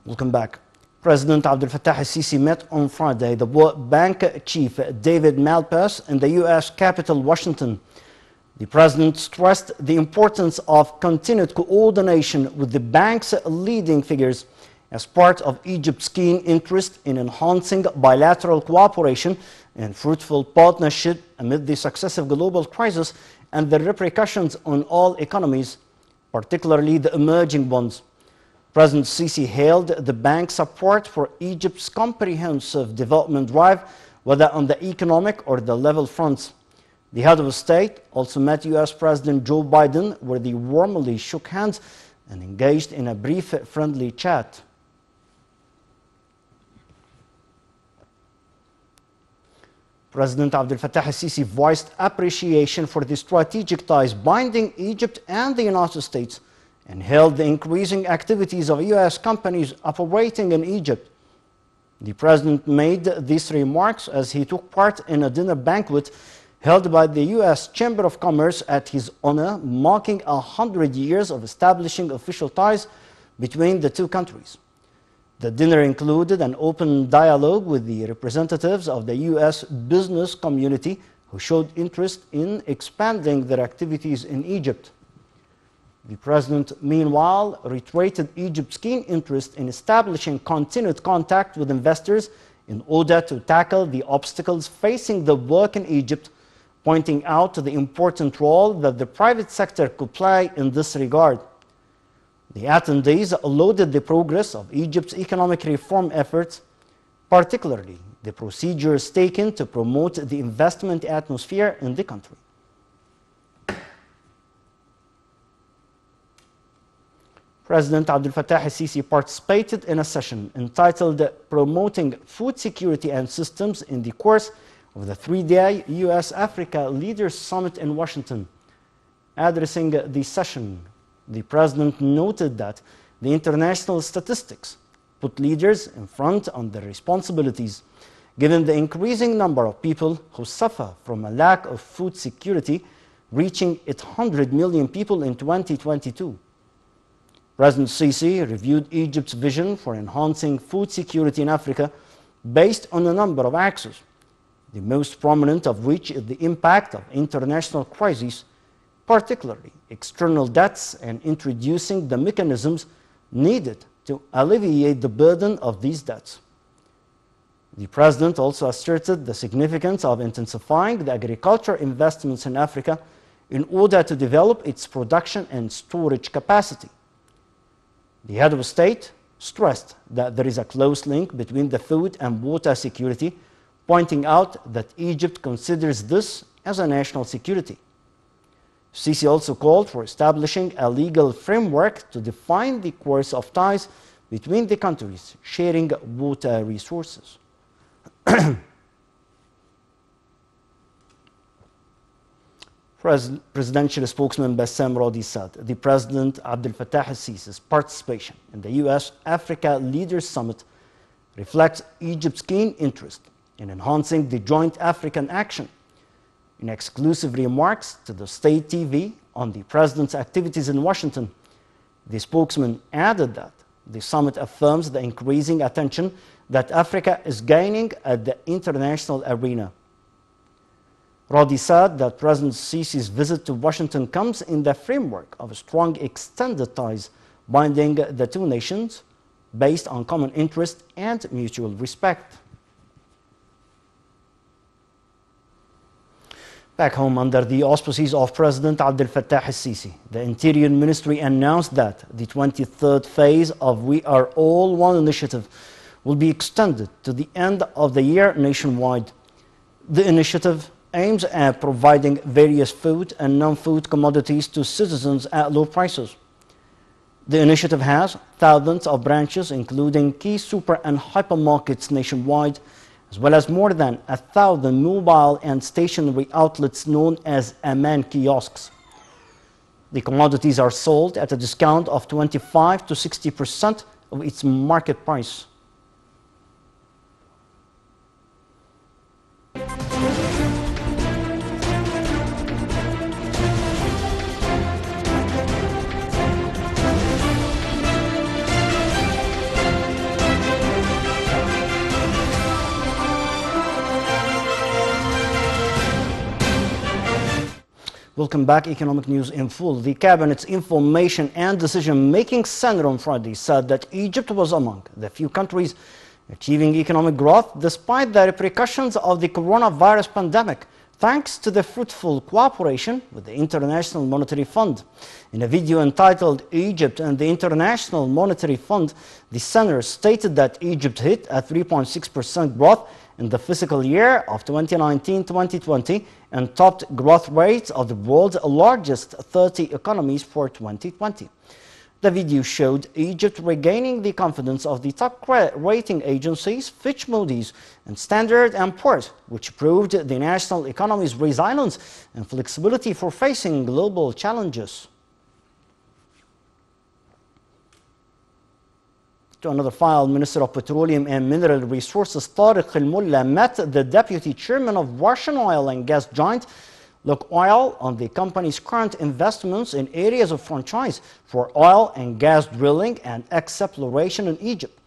Welcome back. President Abdel Fattah al-Sisi met on Friday the World Bank chief David Malpass in the U.S. capital, Washington. The president stressed the importance of continued coordination with the bank's leading figures as part of Egypt's keen interest in enhancing bilateral cooperation and fruitful partnership amid the successive global crisis and the repercussions on all economies, particularly the emerging ones. President Sisi hailed the bank's support for Egypt's comprehensive development drive, whether on the economic or the level fronts. The head of state also met U.S. President Joe Biden, where they warmly shook hands and engaged in a brief friendly chat. President Abdel Fattah al-Sisi voiced appreciation for the strategic ties binding Egypt and the United States and hailed the increasing activities of U.S. companies operating in Egypt. The president made these remarks as he took part in a dinner banquet held by the U.S. Chamber of Commerce at his honor, marking 100 years of establishing official ties between the two countries. The dinner included an open dialogue with the representatives of the U.S. business community who showed interest in expanding their activities in Egypt. The president, meanwhile, reiterated Egypt's keen interest in establishing continued contact with investors in order to tackle the obstacles facing the work in Egypt, pointing out to the important role that the private sector could play in this regard. The attendees lauded the progress of Egypt's economic reform efforts, particularly the procedures taken to promote the investment atmosphere in the country. President Abdel Fattah al-Sisi participated in a session entitled Promoting Food Security and Systems in the course of the three-day U.S.-Africa Leaders Summit in Washington. Addressing the session, the president noted that the international statistics put leaders in front on their responsibilities, given the increasing number of people who suffer from a lack of food security, reaching 800 million people in 2022. President Sisi reviewed Egypt's vision for enhancing food security in Africa based on a number of axes, the most prominent of which is the impact of international crises, particularly external debts, and introducing the mechanisms needed to alleviate the burden of these debts. The president also asserted the significance of intensifying the agriculture investments in Africa in order to develop its production and storage capacity. The head of state stressed that there is a close link between the food and water security, pointing out that Egypt considers this as a national security. Sisi also called for establishing a legal framework to define the course of ties between the countries sharing water resources. Presidential spokesman Bassam Radi said the President Abdel Fattah al-Sisi's participation in the U.S.-Africa Leaders Summit reflects Egypt's keen interest in enhancing the joint African action. In exclusive remarks to the state TV on the president's activities in Washington, the spokesman added that the summit affirms the increasing attention that Africa is gaining at the international arena. Radi said that President Sisi's visit to Washington comes in the framework of strong extended ties binding the two nations based on common interest and mutual respect. Back home, under the auspices of President Abdel Fattah al-Sisi, the Interior Ministry announced that the 23rd phase of We Are All One initiative will be extended to the end of the year nationwide. The initiative aims at providing various food and non-food commodities to citizens at low prices. The initiative has thousands of branches, including key super and hypermarkets nationwide, as well as more than 1,000 mobile and stationary outlets known as Aman kiosks. The commodities are sold at a discount of 25 to 60% of its market price. Welcome back. Economic news in full. The Cabinet's Information and Decision-Making Center on Friday said that Egypt was among the few countries achieving economic growth despite the repercussions of the coronavirus pandemic, thanks to the fruitful cooperation with the International Monetary Fund. In a video entitled Egypt and the International Monetary Fund, the center stated that Egypt hit a 3.6% growth in the fiscal year of 2019-2020 and topped growth rates of the world's largest 30 economies for 2020. The video showed Egypt regaining the confidence of the top credit rating agencies, Fitch, Moody's, and Standard & Poor's, which proved the national economy's resilience and flexibility for facing global challenges. To another file, Minister of Petroleum and Mineral Resources Tariq Al-Mulla met the Deputy Chairman of Russian oil and gas giant Lukoil on the company's current investments in areas of franchise for oil and gas drilling and exploration in Egypt.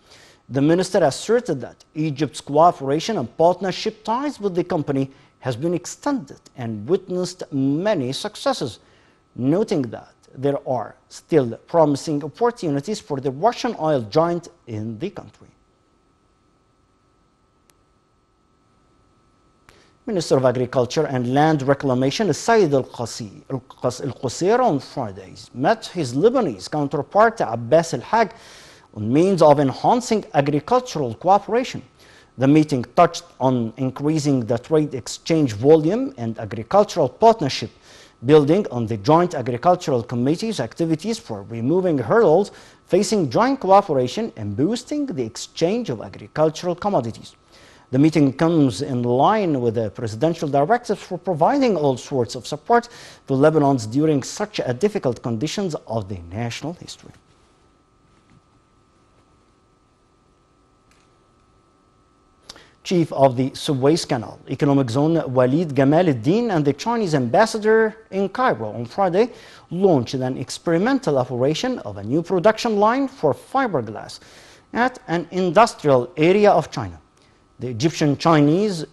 The minister asserted that Egypt's cooperation and partnership ties with the company has been extended and witnessed many successes, noting that there are still promising opportunities for the Russian oil giant in the country. Minister of Agriculture and Land Reclamation Said Al-Qasir on Friday met his Lebanese counterpart Abbas Al-Hag on means of enhancing agricultural cooperation. The meeting touched on increasing the trade exchange volume and agricultural partnership, building on the Joint Agricultural Committee's activities for removing hurdles facing joint cooperation and boosting the exchange of agricultural commodities. The meeting comes in line with the presidential directives for providing all sorts of support to Lebanon's during such a difficult conditions of the national history. Chief of the Suez Canal Economic Zone Walid Gamal al-Din and the Chinese ambassador in Cairo on Friday launched an experimental operation of a new production line for fiberglass at an industrial area of China. The Egyptian-Chinese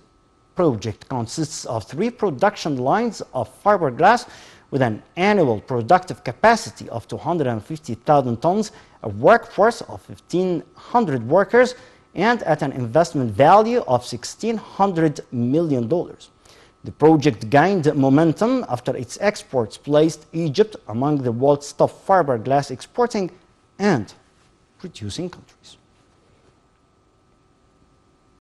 project consists of 3 production lines of fiberglass with an annual productive capacity of 250,000 tons, a workforce of 1,500 workers, and at an investment value of $1,600 million. The project gained momentum after its exports placed Egypt among the world's top fiberglass exporting and producing countries.